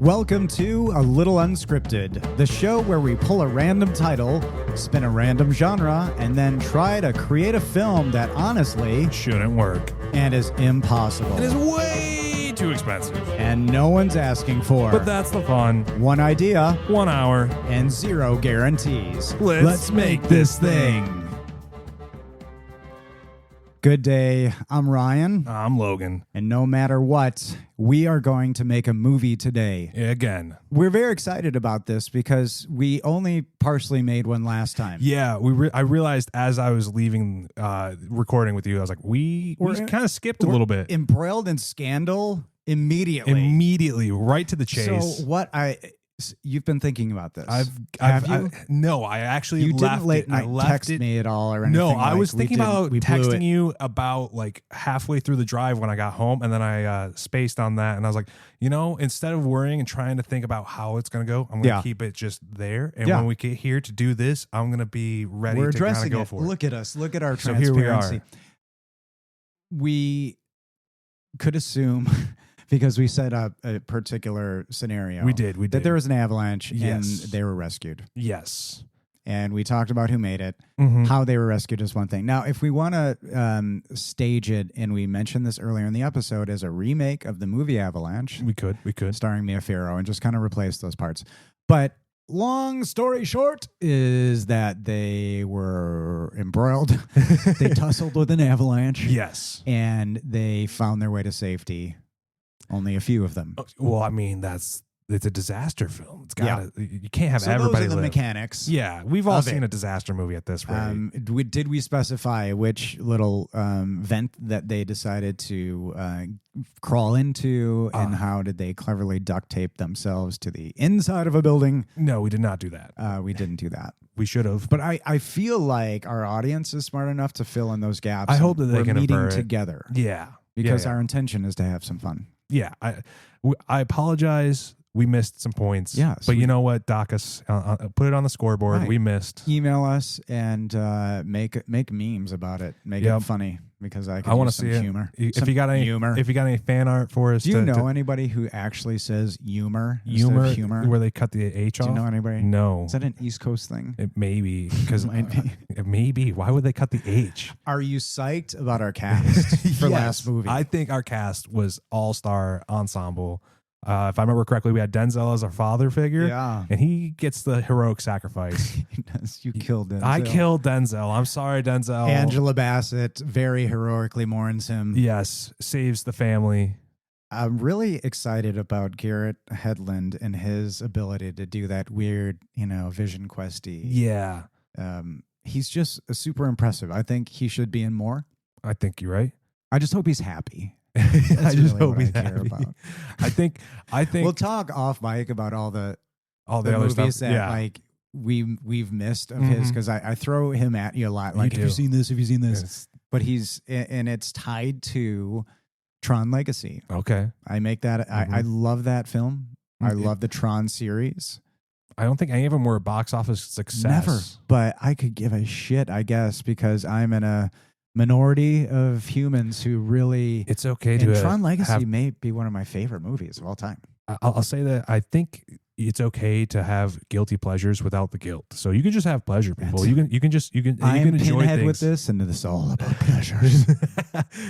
Welcome to A Little Unscripted, the show where we pull a random title, spin a random genre, and then try to create a film that honestly shouldn't work and is impossible. It is way too expensive. And no one's asking for. But that's the fun. One idea, 1 hour, and zero guarantees. Let's make this thing. Good day. I'm Ryan. I'm Logan. And no matter what, we are going to make a movie today. Again. We're very excited about this because we only partially made one last time. Yeah, I realized as I was leaving recording with you, I was like, we kind of skipped a little bit. Embroiled in scandal immediately. Immediately, right to the chase. So you've been thinking about this. Have you? No, I actually you left didn't late night text it. me at all or anything. No, I like, was thinking about we texting you about like halfway through the drive when I got home, and then I spaced on that, and I was like, instead of worrying and trying to think about how it's going to go, I'm going to keep it just there, and when we get here to do this, I'm going to be ready to kind of go for it. Look at us. Look at our so transparency. Here we could assume... Because we set up a particular scenario. We did. That there was an avalanche and Yes. they were rescued. Yes. And we talked about who made it. Mm-hmm. How they were rescued is one thing. Now, if we want to stage it, and we mentioned this earlier in the episode, as a remake of the movie Avalanche. We could. Starring Mia Farrow, and just kind of replace those parts. But long story short is that they were embroiled. They tussled with an avalanche. Yes. And they found their way to safety. Only a few of them. Well, I mean, it's a disaster film. It's got you can't have everybody those are the live. Mechanics. Yeah, we've all seen a disaster movie at this rate. Did we specify which little vent that they decided to crawl into, and how did they cleverly duct tape themselves to the inside of a building? No, we did not do that. We didn't do that. We should have. But I feel like our audience is smart enough to fill in those gaps. I hope that they can meeting avert it together. Yeah. Because our intention is to have some fun. Yeah, I apologize. We missed some points. Yes, but you know what? Dock us. Put it on the scoreboard. Right. We missed. Email us and make memes about it. Make it funny because I want to see it. Humor. If you got any fan art for us, do you know anybody who actually says humor? Humor, where they cut the H off? Do you know anybody? No. Is that an East Coast thing? It may be because it may be. Why would they cut the H? Are you psyched about our cast for last movie? I think our cast was all-star ensemble. If I remember correctly, we had Denzel as our father figure. Yeah. And he gets the heroic sacrifice. He does. You killed Denzel. I killed Denzel. I'm sorry, Denzel. Angela Bassett very heroically mourns him. Yes. Saves the family. I'm really excited about Garrett Hedlund and his ability to do that weird, Vision Questy. Yeah. He's just super impressive. I think he should be in more. I think you're right. I just hope he's happy. I just hope he's care happy. about. I think we'll talk off mic about all the other movies stuff. that we've missed of his, because I throw him at you a lot. Like, have you seen this? Yes. But it's tied to Tron Legacy. Okay. I make that. I love that film. I love the Tron series. I don't think any of them were a box office success. Never. But I could give a shit, I guess, because I'm in a minority of humans who really... It's okay to Tron Legacy may be one of my favorite movies of all time. I'll say that I think it's okay to have guilty pleasures without the guilt. So you can just have pleasure, people. You can enjoy Pinhead things with this, and this is all about pleasures.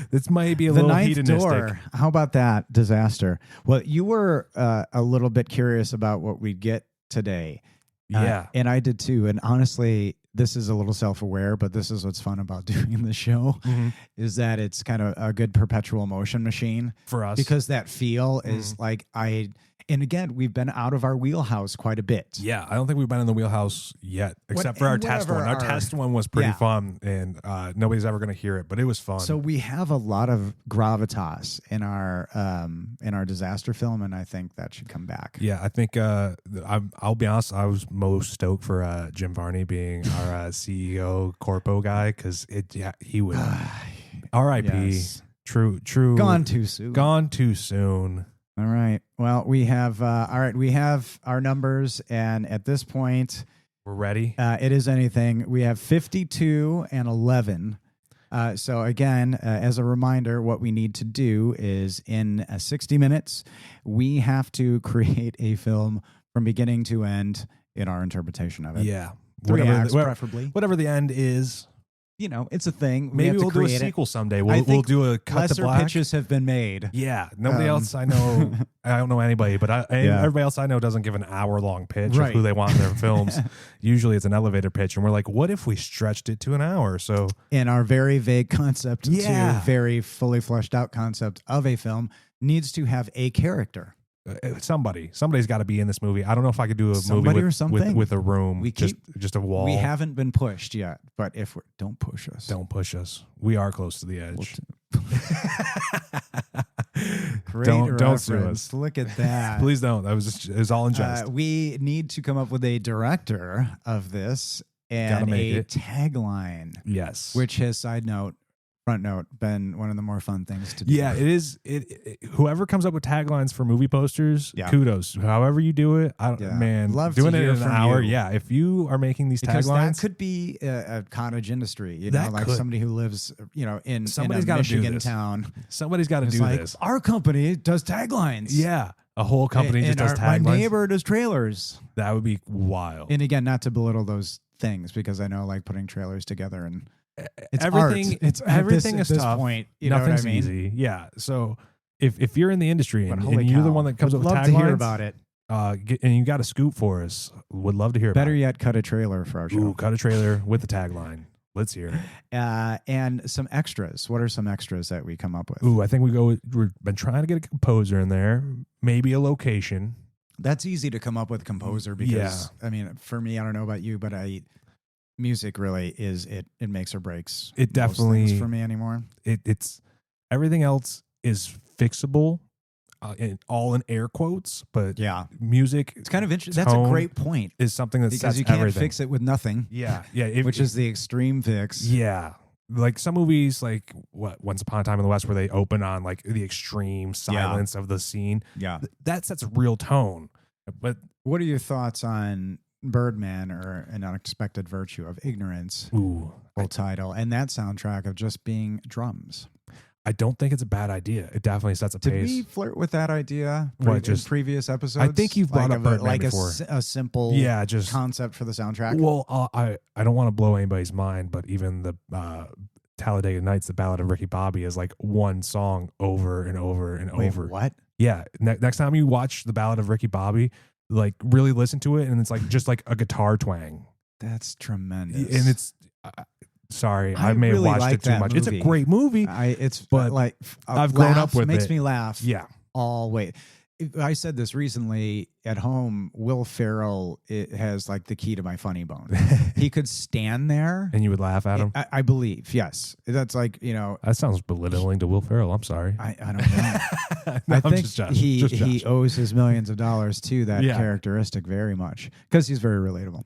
This might be a the little Ninth hedonistic. Door. How about that? Disaster. Well, you were a little bit curious about what we'd get today. Yeah. And I did too. And honestly, this is a little self-aware, but this is what's fun about doing the show, is that it's kind of a good perpetual motion machine for us, because that feel is like and again, we've been out of our wheelhouse quite a bit. Yeah, I don't think we've been in the wheelhouse yet, except for our test one. Our test one was pretty fun, and nobody's ever going to hear it, but it was fun. So we have a lot of gravitas in our disaster film, and I think that should come back. Yeah, I think I'll be honest, I was most stoked for Jim Varney being our CEO corpo guy, because he would. R.I.P. Yes. True. Gone too soon. All right. Well, we have we have our numbers, and at this point, we're ready. It is anything. We have 52 and 11. So again, as a reminder, what we need to do is in 60 minutes, we have to create a film from beginning to end in our interpretation of it. Yeah. 3 acts, preferably. Whatever the end is. You know, it's a thing. Maybe we'll do a sequel someday. We'll do a cut to black. Lesser pitches have been made. Yeah. Nobody else I know, I don't know anybody, but everybody else I know doesn't give an hour-long pitch of who they want in their films. Usually it's an elevator pitch, and we're like, what if we stretched it to an hour? So in our very vague concept to very fully fleshed out concept of a film needs to have a character. Somebody's got to be in this movie. I don't know if I could do a movie with a room, just a wall. We haven't been pushed yet, but if don't push us. Don't push us. We are close to the edge. Great don't sue us. Look at that. Please don't. It was all in jest. We need to come up with a director of this and a tagline. Yes. Which has front note, been one of the more fun things to do. Yeah, it is. Whoever comes up with taglines for movie posters, kudos. However you do it, man, love doing to it hear in an from hour. you. Yeah, if you are making these taglines, that could be a cottage industry. You know, like somebody who lives, in a Michigan town. Somebody's got to do this. Our company does taglines. Yeah, a whole company just does taglines. My neighbor does trailers. That would be wild. And again, not to belittle those things, because I know like putting trailers together and it's everything. Art. It's everything is tough. Point, nothing's know what I mean? Easy. Yeah. So if you're in the industry and you're cow. the one that comes up with taglines, love to hear about it. And you got a scoop for us. Would love to hear. Better about yet, cut a trailer for our show. Ooh, cut a trailer with the tagline. Let's hear it. And some extras. What are some extras that we come up with? Ooh, I think we've been trying to get a composer in there. Maybe a location. That's easy to come up with composer because I mean, for me, I don't know about you, but music really is it makes or breaks. It definitely for me anymore. It's everything else is fixable, all in air quotes. But music. It's kind of interesting. That's a great point. Is something that because sets you can't everything. fix it with nothing. Yeah. Which is the extreme fix. Yeah. Like some movies, like Once Upon a Time in the West, where they open on like the extreme silence of the scene. Yeah, that sets a real tone. But what are your thoughts on Birdman, or An Unexpected Virtue of Ignorance? Ooh, full title, and that soundtrack of just being drums. I don't think it's a bad idea. It definitely sets a pace. Did we flirt with that idea in previous episodes? I think you've brought up Birdman before. A simple concept for the soundtrack. Well, I don't want to blow anybody's mind, but even the Talladega Nights, the Ballad of Ricky Bobby, is like one song over and over and over. What? Yeah. Next time you watch the Ballad of Ricky Bobby, like really listen to it, and it's like just like a guitar twang. That's tremendous. And it's sorry, I may really have watched it too much. Movie. It's a great movie. But like I've grown up with it. Makes me laugh. Yeah. All way. I said this recently at home. Will Ferrell has like the key to my funny bone. He could stand there and you would laugh at him. I believe, yes. That's like, that sounds belittling to Will Ferrell. I'm sorry. I don't know. I think he owes his millions of dollars to that characteristic very much, because he's very relatable.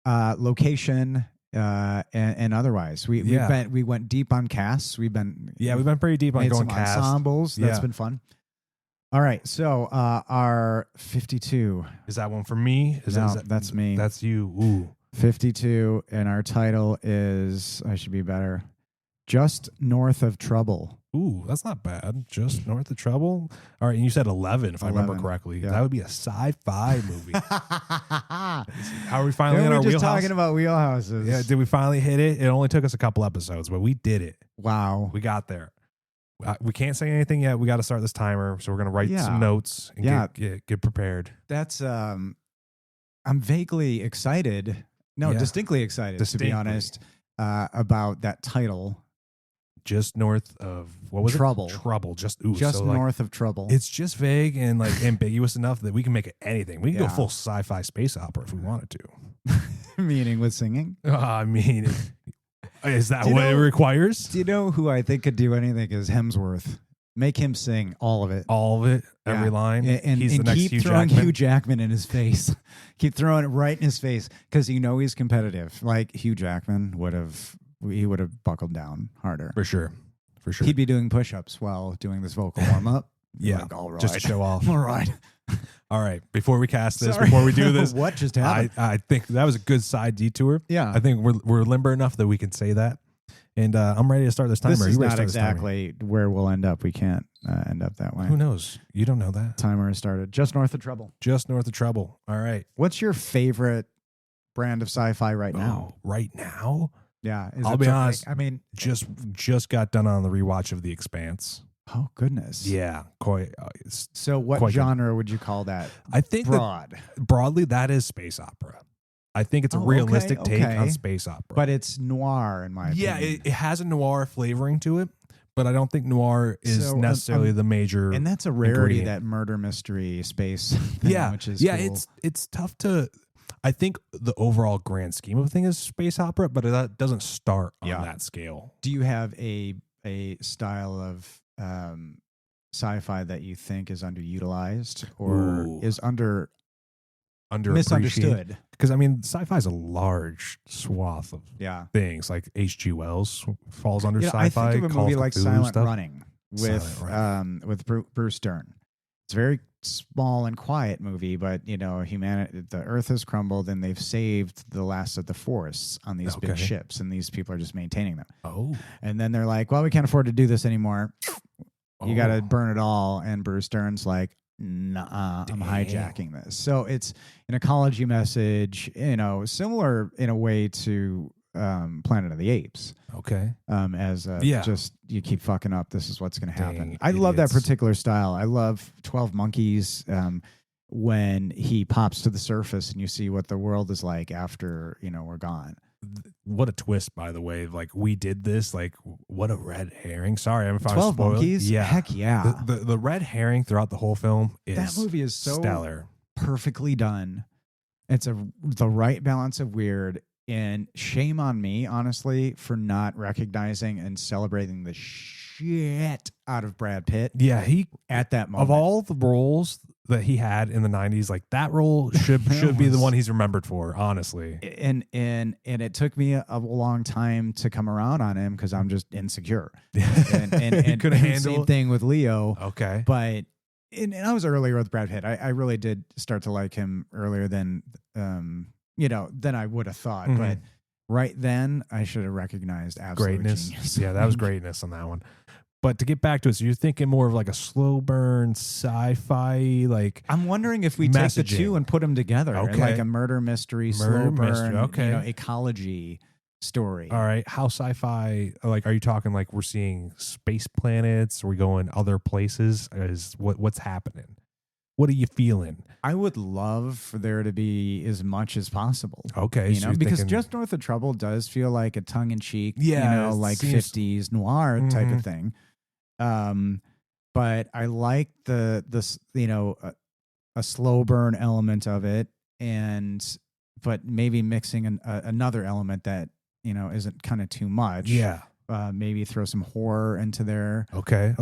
Location. And otherwise, we went deep on casts. We've been pretty deep on going cast ensembles. That's been fun. All right, so our 52 is that one for me? That's me. That's you. Ooh, 52, and our title is I should be better. Just North of Trouble. Ooh, that's not bad. Just North of Trouble. All right, and you said 11, if I remember correctly. Yeah. That would be a sci-fi movie. How are we finally in our wheelhouse? We're just talking about wheelhouses. Yeah, did we finally hit it? It only took us a couple episodes, but we did it. Wow. We got there. We can't say anything yet. We got to start this timer, so we're going to write some notes and get prepared. That's I'm vaguely excited. No, distinctly excited, to be honest, about that title. Just north of what was Trouble. It? Trouble. Just north of Trouble. It's just vague and like ambiguous enough that we can make it anything. We can go full sci-fi space opera if we wanted to. Meaning with singing? I mean, is that what it requires? Do you know who I think could do anything is Hemsworth? Make him sing all of it. All of it? Every line? And he's the next keep throwing Hugh Jackman in his face. Keep throwing it right in his face, because he's competitive. Like Hugh Jackman would have buckled down harder. For sure. He'd be doing push-ups while doing this vocal warm-up. Like, all right. Just to show off. All right. All right. Before we cast this, before we do this. What just happened? I think that was a good side detour. Yeah. I think we're limber enough that we can say that. And I'm ready to start this timer. This is not exactly where we'll end up. We can't end up that way. Who knows? You don't know that. Timer has started. Just north of trouble. Just north of trouble. All right. What's your favorite brand of sci-fi right now? Right now? Yeah. I'll be honest. I mean, just got done on the rewatch of The Expanse. Oh, goodness. Yeah. Quite. So what genre would you call that? I think broadly, that is space opera. I think it's a realistic take on space opera. But it's noir, in my opinion. Yeah, it has a noir flavoring to it, but I don't think noir is necessarily the major. And that's a rarity, that murder mystery space thing, which is cool. It's tough to. I think the overall grand scheme of things is space opera, but that doesn't start on that scale. Do you have a style of sci-fi that you think is underutilized or is misunderstood? Because I mean, sci-fi is a large swath of things. Like H.G. Wells falls under sci-fi. I think of a movie like Silent Running with Bruce Dern. It's a very small and quiet movie, but humanity, the Earth has crumbled, and they've saved the last of the forests on these big ships, and these people are just maintaining them. Oh, and then they're like, "Well, we can't afford to do this anymore. You got to burn it all." And Bruce Dern's like, "Nah, I'm hijacking this." So it's an ecology message, similar in a way to Planet of the Apes. Okay. Just you keep fucking up, this is what's going to happen. I love that particular style. I love 12 Monkeys when he pops to the surface and you see what the world is like after, we're gone. What a twist, by the way. Like, we did this. Like, what a red herring. Sorry, I'm 12 Monkeys? Yeah. Heck yeah. The red herring throughout the whole film is that movie is so stellar. Perfectly done. It's the right balance of weird. And shame on me, honestly, for not recognizing and celebrating the shit out of Brad Pitt. Yeah, he at that moment. Of all the roles that he had in the 90s, like that role should be the one he's remembered for, honestly. And it took me a long time to come around on him because I'm just insecure. and couldn't handle. Same thing with Leo. Okay, but and I was earlier with Brad Pitt. I really did start to like him earlier than than I would have thought. Mm-hmm. But right then, I should have recognized absolute greatness. Genius. Yeah, that was greatness on that one. But to get back to it, so you're thinking more of like a slow burn sci-fi, like I'm wondering if we take the two and put them together, like a murder mystery, slow burn, ecology story. All right, how sci-fi? Like, are you talking like we're seeing space planets? Are we going other places? What's happening? What are you feeling? I would love for there to be as much as possible. Okay, because Just North of Trouble does feel like a tongue-in-cheek, like seems 50s noir type of thing. But I like a slow burn element of it, but maybe mixing another element that isn't kind of too much. Yeah, maybe throw some horror into there. Okay.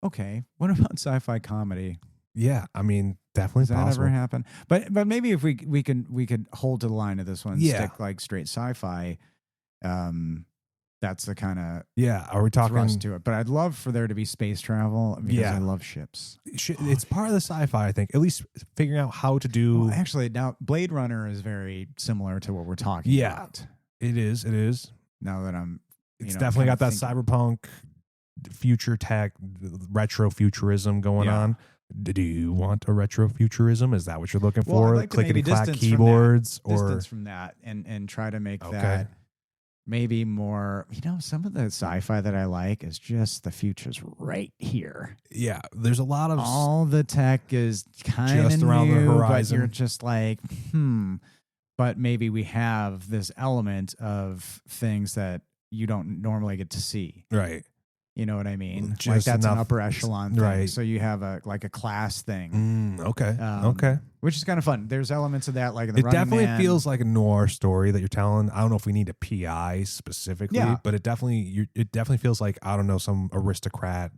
Okay. What about sci-fi comedy? Yeah, I mean, definitely Does that possible. ever happen? But maybe if we could hold to the line of this one, stick like straight sci-fi. That's the kind of Are we talking thrust to it? But I'd love for there to be space travel because I love ships. It's part of the sci-fi, I think. At least figuring out how to do. Well, actually, now Blade Runner is very similar to what we're talking about. It is. Now that it's definitely got that cyberpunk, future tech, retro futurism going on. Do you want a retro futurism? Is that what you're looking for? Like clickety clack keyboards distance from that and try to make that maybe more, some of the sci-fi that I like is just the future's right here. Yeah, there's a lot of all the tech is kind of just around the horizon. But you're just like, but maybe we have this element of things that you don't normally get to see. Right. You know what I mean? Just like that's enough, an upper echelon thing. Right. So you have a class thing. Okay. Which is kind of fun. There's elements of that, like in the It definitely feels like a noir story that you're telling. I don't know if we need a PI specifically, but it definitely feels like, I don't know, some aristocrat,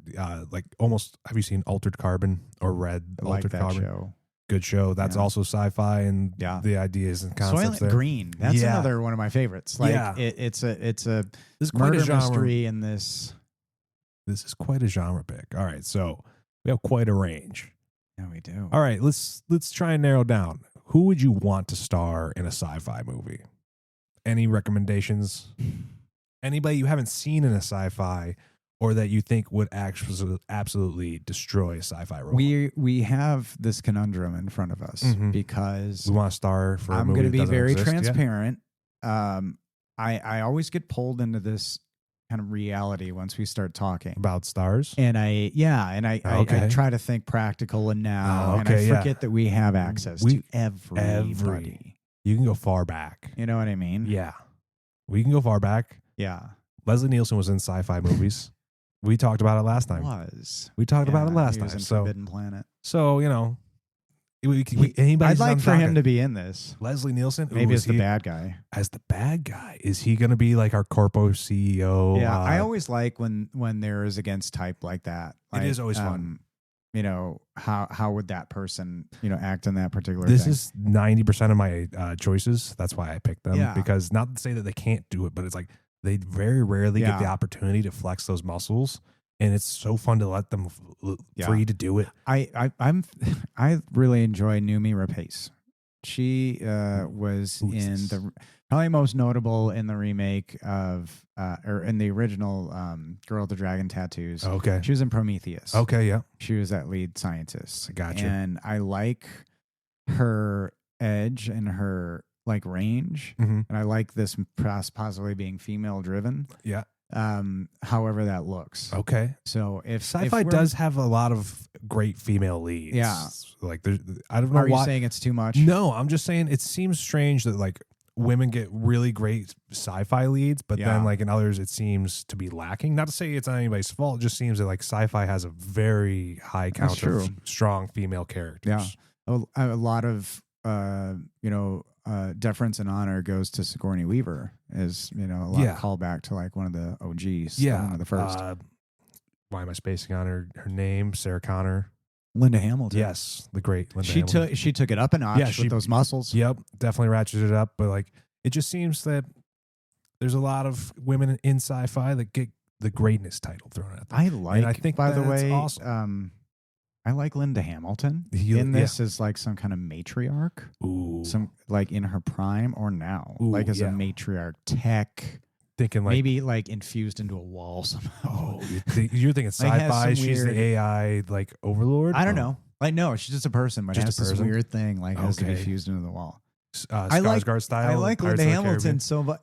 like almost. Have you seen Altered Carbon or read Altered Carbon? Show. Good show. That's also sci-fi, and the ideas and concepts. Soylent Green. That's another one of my favorites. Like it's a murder mystery in this. This is quite a genre pick. All right, so we have quite a range. Yeah, we do. All right, let's try and narrow down. Who would you want to star in a sci-fi movie? Any recommendations? Anybody you haven't seen in a sci-fi or that you think would actually absolutely destroy a sci-fi role? We have this conundrum in front of us because we want a star for I'm going to be very transparent. Yeah. I always get pulled into this kind of reality once we start talking about stars. And I try to think practical and now, and I forget that we have access to everybody. You can go far back. You know what I mean? Yeah. We can go far back. Yeah. Leslie Nielsen was in sci-fi movies. We talked about it last time. We talked about it last time. In Forbidden Planet. So, I'd like for him to be in this. Leslie Nielsen, maybe as the bad guy. As the bad guy, is he going to be like our corpo CEO? Yeah, I always like when there is against type like that. Like, it is always fun. How would that person act in that particular? This is 90% of my choices. That's why I picked them because not to say that they can't do it, but it's like they very rarely get the opportunity to flex those muscles. And it's so fun to let them free to do it. I really enjoy Noomi Rapace. She was in the probably most notable in the remake of or in the original Girl with the Dragon Tattoos. Okay, she was in Prometheus. Okay, yeah, she was that lead scientist. Gotcha. And I like her edge and her range, and I like this possibly being female driven. Yeah. However that looks. Okay. So if sci-fi does have a lot of great female leads. Yeah. Like I don't know. Are you saying it's too much? No, I'm just saying it seems strange that women get really great sci-fi leads, but then in others it seems to be lacking. Not to say it's not anybody's fault. It just seems that sci-fi has a very high count of strong female characters. Yeah. A lot of deference and honor goes to Sigourney Weaver as a lot of callback to one of the OGs. One of the first. Why am I spacing on her name? Sarah Connor. Linda Hamilton. Yes, the great Linda Hamilton. She took it up a notch with those muscles. Yep, definitely ratcheted it up. But it just seems that there's a lot of women in sci-fi that get the greatness title thrown at them. I think by the way, awesome. I like Linda Hamilton in this as some kind of matriarch. Ooh. Some in her prime or now. Ooh, as a matriarch tech. Thinking maybe infused into a wall somehow. Oh, you're thinking sci-fi. She's the AI overlord. I don't know. No, she's just a person, but just has this weird thing has to be fused into the wall. Skarsgård style. I like Linda Hamilton so much.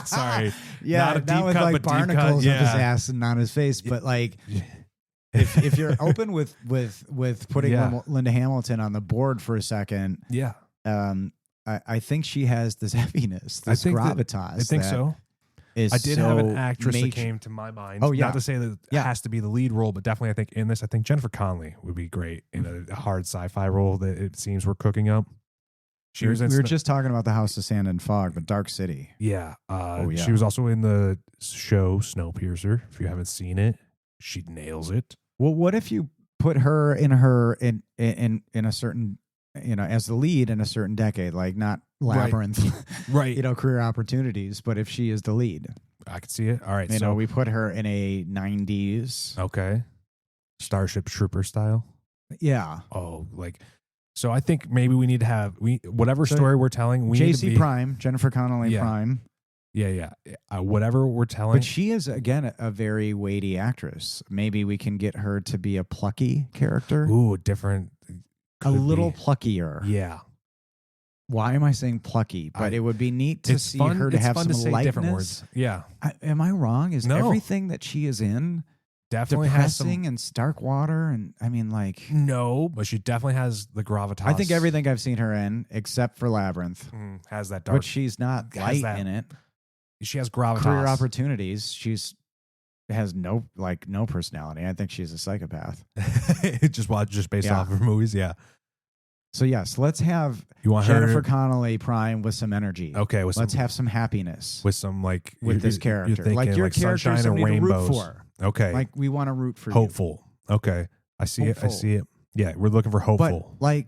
Sorry. Yeah, not a deep cut, with but barnacles deep up his ass and on his face, but if you're open with putting Linda Hamilton on the board for a second, I think she has this heaviness, this gravitas. I think so. I did have an actress that came to my mind. Oh, yeah. Not to say that it has to be the lead role, but definitely I think in this, I think Jennifer Connelly would be great in a hard sci-fi role that it seems we're cooking up. We were just talking about The House of Sand and Fog, but Dark City. Yeah. She was also in the show Snowpiercer. If you haven't seen it, she nails it. Well, what if you put her in a certain, as the lead in a certain decade, not Labyrinth, right? Career opportunities, but if she is the lead, I could see it. All right, so we put her in a 90s, Starship Trooper style. Yeah. Oh, so I think maybe we need to have whatever story we're telling. We JC need to Prime, Jennifer Connelly Prime. Yeah. Whatever we're telling. But she is, again, a very weighty actress. Maybe we can get her to be a plucky character. Ooh, different. A little pluckier. Yeah. Why am I saying plucky? But it would be neat to see her to have some lightness. Different words. Yeah. Am I wrong? Is everything that she is in definitely depressing and stark water? And I mean, no, but she definitely has the gravitas. I think everything I've seen her in, except for Labyrinth, has that dark. But she's not light in it. She has gravitas. Career opportunities. Has no personality. I think she's a psychopath. just based off of her movies. Yeah. So yes, let's have Jennifer Connelly Prime with some energy. Okay, let's have some happiness with some with this character, thinking, your character, somebody to root for. Okay, we want to root for. Hopeful. You. Okay, I see it. I see it. Yeah, we're looking for hopeful, but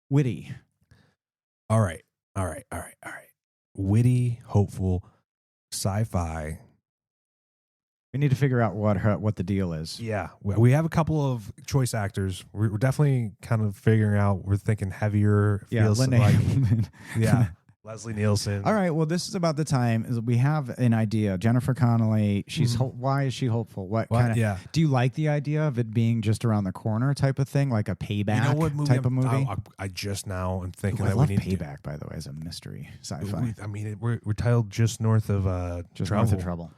witty. All right. Witty, hopeful, sci-fi. We need to figure out what the deal is. Yeah. We have a couple of choice actors. We're definitely kind of figuring out, we're thinking heavier. Yeah, Linda Hamilton. Yeah. Leslie Nielsen. All right. Well, this is about the time we have an idea. Jennifer Connelly. She's why is she hopeful? What kind of? Yeah. Do you like the idea of it being just around the corner type of thing, like a payback type of movie? I just now am thinking I that love we need Payback, by the way, as a mystery sci-fi. We're titled just north of Trouble.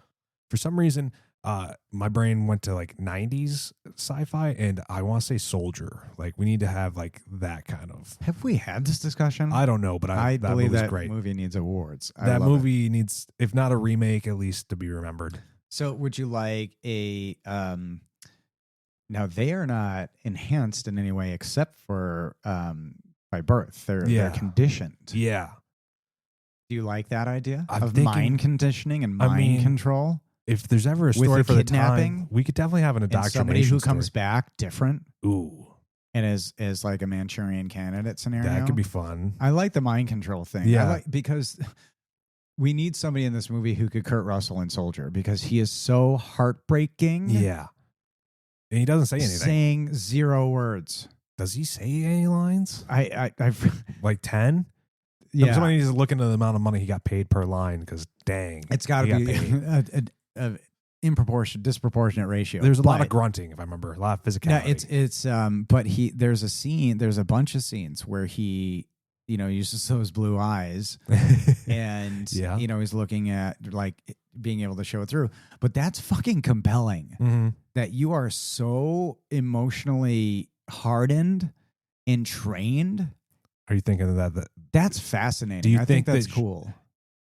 For some reason, my brain went to like 90s sci-fi, and I want to say Soldier. Like we need to have like that kind of. Have we had this discussion? I don't know, but I believe that great. movie needs awards. That movie needs, if not a remake, at least to be remembered. So would you like a now they are not enhanced in any way except for by birth. They're conditioned. Yeah. Do you like that idea of mind conditioning and mind control? If there's ever a story for kidnapping, the time, we could definitely have an indoctrination somebody who story. comes back different. Ooh. And is like a Manchurian Candidate scenario. That could be fun. I like the mind control thing. Yeah. Because we need somebody in this movie who could Kurt Russell in Soldier because he is so heartbreaking. Yeah. And he doesn't say anything. Saying 0 words. Does he say any lines? I've like 10? Yeah. Somebody needs to look into the amount of money he got paid per line because dang. It's got to be a disproportionate ratio. There's a lot of grunting, if I remember, a lot of physicality. Yeah, it's but there's a bunch of scenes where he, uses those blue eyes and, he's looking at like being able to show it through. But that's fucking compelling that you are so emotionally hardened and trained. Are you thinking of that? That's fascinating. Do you I think that's cool.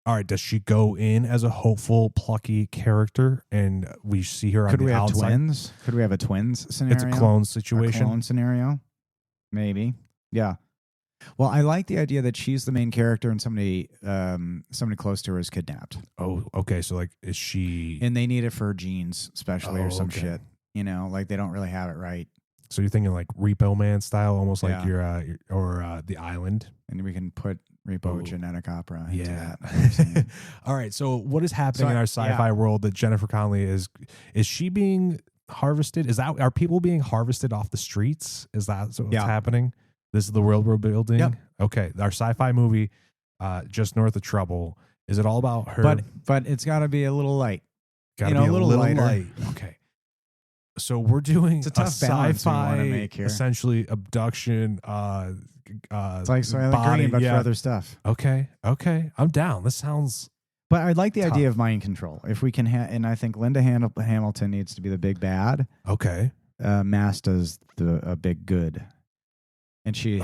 All right, does she go in as a hopeful, plucky character, and we see her on the outside? Could we have twins? Could we have a twins scenario? It's a clone situation. A clone scenario? Maybe. Yeah. Well, I like the idea that she's the main character and somebody close to her is kidnapped. Oh, okay. So, like, is she... And they need it for her genes, especially, or some shit. Like they don't really have it right. So you're thinking like Repo Man style, almost like or The Island. And we can put Repo Genetic Opera into that. All right. So what is happening in our sci-fi world that Jennifer Connelly is she being harvested? Are people being harvested off the streets? Is that what's happening? This is the world we're building? Yep. Okay. Our sci-fi movie, Just North of Trouble. Is it all about her? But it's got to be a little light. Got to be a little light. Okay. So we're doing a sci-fi, essentially abduction. It's like Soylent Green, but for other stuff. Okay, I'm down. This sounds. But I like the idea of mind control. If we can, and I think Linda Hamilton needs to be the big bad. Okay. Masta's a big good, and she's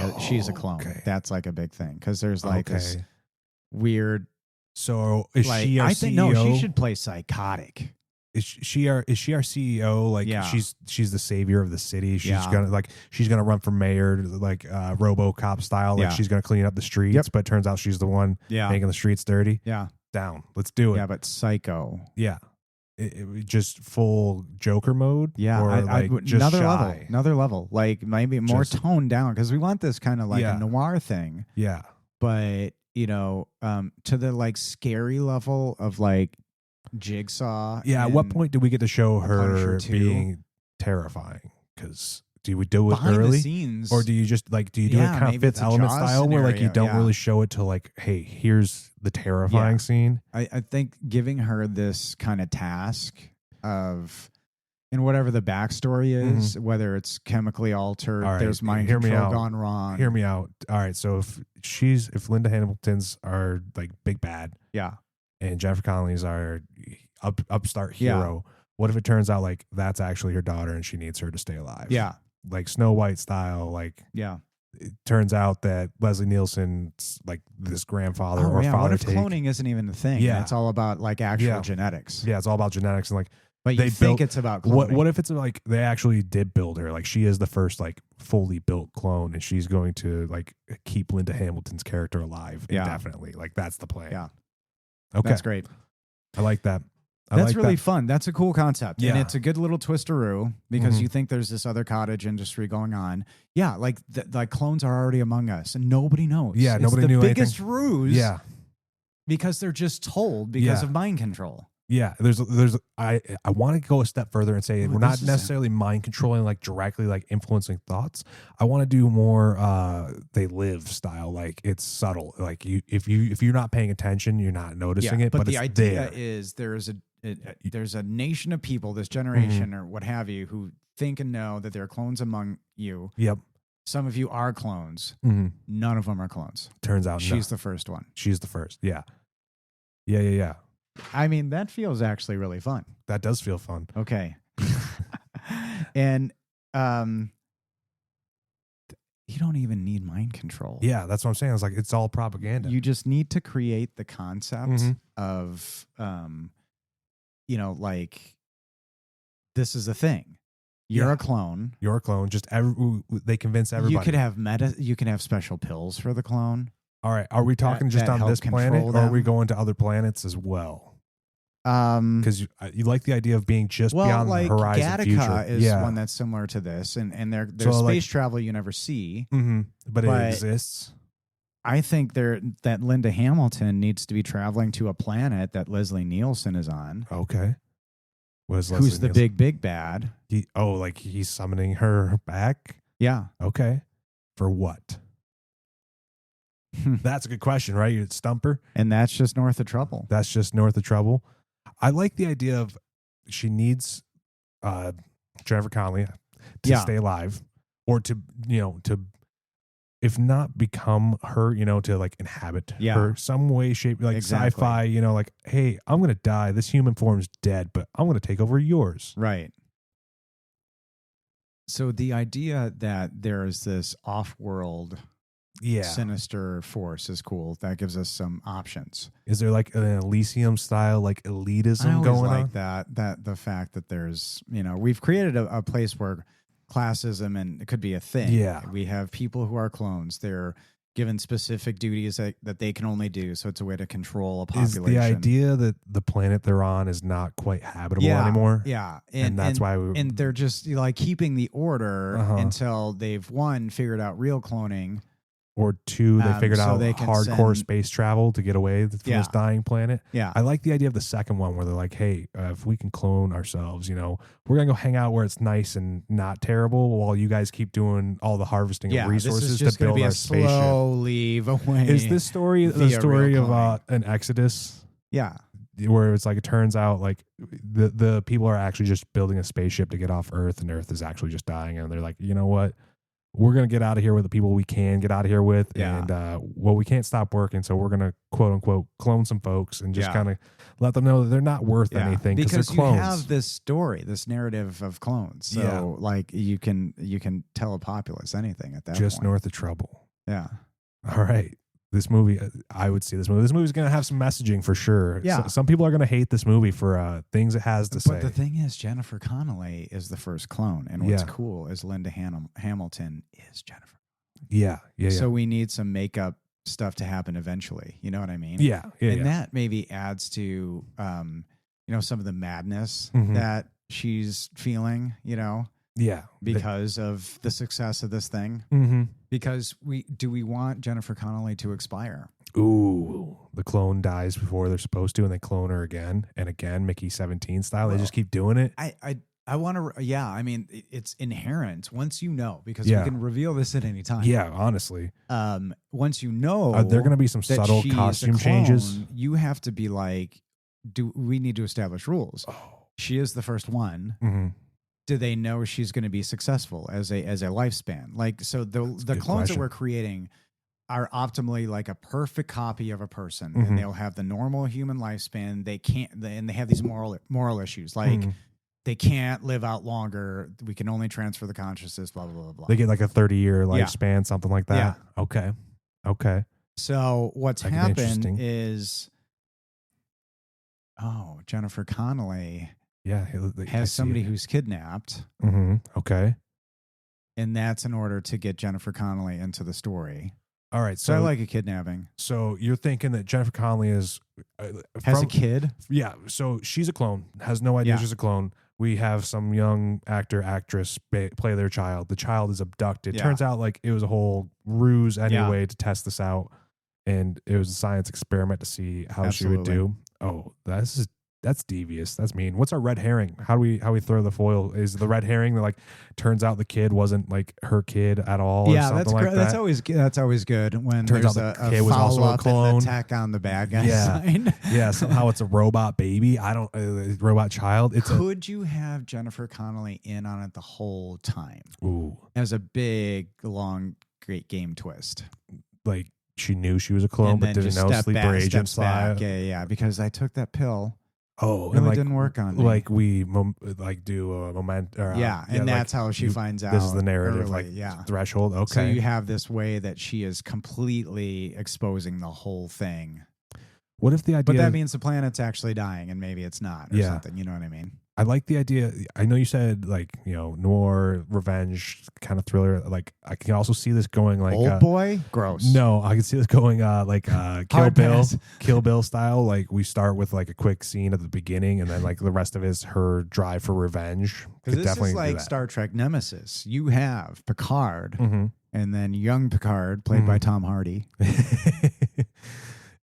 a clone. Okay. That's like a big thing because there's like this weird. So is she our CEO? I think no, she should play psychotic. Is she our CEO? Like she's the savior of the city. She's gonna run for mayor, like RoboCop style. Like she's gonna clean up the streets, but it turns out she's the one making the streets dirty. Yeah, down. Let's do it. Yeah, but psycho. Yeah, it just full Joker mode. Yeah, or just another level. Like maybe more toned down because we want this kind of like a noir thing. Yeah, but to the like scary level of like Jigsaw. Yeah, at what point do we get to show her being terrifying? Because do we do it behind early, the scenes, or do you just do it kind of Fifth Element style, where like you don't really show it till like, hey, here's the terrifying scene? I think giving her this kind of task of, and whatever the backstory is, whether it's chemically altered, there's mind control gone wrong. Hear me out. All right, so if Linda Hamilton's are like big bad, and Jennifer Connelly's our upstart hero. What if it turns out like that's actually her daughter and she needs her to stay alive? Yeah. Like Snow White style. Like, it turns out that Leslie Nielsen's like this grandfather or father. What if cloning isn't even a thing? Yeah. It's all about like actual genetics. Yeah, it's all about genetics and like. But you think it's about cloning. What if it's like they actually did build her? Like she is the first like fully built clone and she's going to like keep Linda Hamilton's character alive indefinitely. Like that's the plan. Yeah. Okay. That's great. I like that. That's really fun. That's a cool concept. And it's a good little twisteroo because you think there's this other cottage industry going on. Yeah, like clones are already among us and nobody knows. Yeah, nobody knew anything. It's the biggest ruse. Yeah. Because they're just told because of mind control. Yeah, I want to go a step further and say we're not necessarily mind controlling, like directly like influencing thoughts. I want to do more they live style, like it's subtle. Like if you're not paying attention, you're not noticing it. But the it's idea there. is there's a nation of people, this generation or what have you, who think and know that there are clones among you. Yep. Some of you are clones. None of them are clones. Turns out she's the first one. She's the first. Yeah. Yeah. I mean, that feels actually really fun. That does feel fun. Okay. And you don't even need mind control. Yeah, that's what I'm saying. I was like, it's all propaganda. You just need to create the concept of, like, this is a thing. You're a clone. You're a clone. Just they convince everybody. You can have special pills for the clone. All right. Are we talking just on this planet, or are we going to other planets as well? Because you like the idea of being just beyond the horizon. Gattaca future. is one that's similar to this, and there's space travel you never see, but it exists. I think that Linda Hamilton needs to be traveling to a planet that Leslie Nielsen is on. Okay. Who's the big bad? He's summoning her back? Yeah. Okay. For what? That's a good question, right? You'd stump her. And that's just North of Trouble. I like the idea of she needs Jennifer Connelly to stay alive, or to if not become her, to like inhabit her some way, shape, like sci-fi, like, hey, I'm going to die. This human form's dead, but I'm going to take over yours. Right. So the idea that there is this off-world sinister force is cool. That gives us some options. Is there like an Elysium style, like elitism going on? That the fact that there's, we've created a place where classism and it could be a thing. Yeah. We have people who are clones. They're given specific duties that they can only do. So it's a way to control a population. Is the idea that the planet they're on is not quite habitable anymore? Yeah. And that's why they're just like keeping the order until they've figured out real cloning. Or two, they figured out hardcore space travel to get away from this dying planet. Yeah. I like the idea of the second one where they're like, hey, if we can clone ourselves, we're going to go hang out where it's nice and not terrible while you guys keep doing all the harvesting of resources to build our spaceship. Slow leave away. Is this story the story of an Exodus? Yeah. Where it's like, it turns out like the people are actually just building a spaceship to get off Earth, and Earth is actually just dying. And they're like, you know what? We're going to get out of here with the people we can get out of here with. And, we can't stop working. So we're going to, quote unquote, clone some folks and just kind of let them know that they're not worth anything because they're clones. You have this story, this narrative of clones. So like you can tell a populace anything at that point. Just North of Trouble. Yeah. All right. This movie, I would see this movie. This movie's going to have some messaging for sure. Yeah. Some people are going to hate this movie for things it has to say. But the thing is, Jennifer Connelly is the first clone. And what's cool is Linda Hamilton is Jennifer. Yeah. So we need some makeup stuff to happen eventually. You know what I mean? Yeah. And that maybe adds to, some of the madness that she's feeling, Yeah. Because of the success of this thing. Because we want Jennifer Connelly to expire. Ooh, the clone dies before they're supposed to, and they clone her again and again, Mickey 17 style. They just keep doing it. I want to, I mean, it's inherent once because we can reveal this at any time. Yeah, honestly. Once are there going to be some subtle costume changes? You have to be like, we need to establish rules. Oh. She is the first one. Do they know she's going to be successful as a lifespan? Like, so the clones that we're creating are optimally like a perfect copy of a person, and they'll have the normal human lifespan. And they have these moral issues, like they can't live out longer. We can only transfer the consciousness, blah, blah, blah, blah. They get like a 30-year lifespan, something like that. Yeah. Okay. So what's happened is, Jennifer Connelly has somebody who's kidnapped. Okay. And that's in order to get Jennifer Connelly into the story. All right. So I like a kidnapping. So you're thinking that Jennifer Connelly has a kid? Yeah. So she's a clone, has no idea she's a clone. We have some young actress play their child. The child is abducted. Turns out like it was a whole ruse anyway to test this out. And it was a science experiment to see how she would do. Oh, this is That's devious. That's mean. What's our red herring? How do we throw the foil? Is the red herring that like turns out the kid wasn't like her kid at all? Yeah, or that's like that? That's always good when turns there's out the a kid was also a clone. And attack on the bad guy sign. Yeah, somehow it's a robot baby. I don't robot child. Could you have Jennifer Connelly in on it the whole time? Ooh, as a big, long, great game twist. Like she knew she was a clone, but didn't know sleeper agent style. Yeah, because I took that pill. Oh, and it didn't work on me. Like we do a moment. And that's how she finds out. This is the narrative, early, threshold. Okay. So you have this way that she is completely exposing the whole thing. What if the idea? But that means the planet's actually dying, and maybe it's not, or something. You know what I mean? I like the idea. I know you said noir, revenge kind of thriller. Like I can also see this going like Old Boy. Gross. No, I can see this going Kill Bill style. Like we start with like a quick scene at the beginning, and then like the rest of it is her drive for revenge. Because this is like Star Trek Nemesis. You have Picard, and then young Picard, played by Tom Hardy,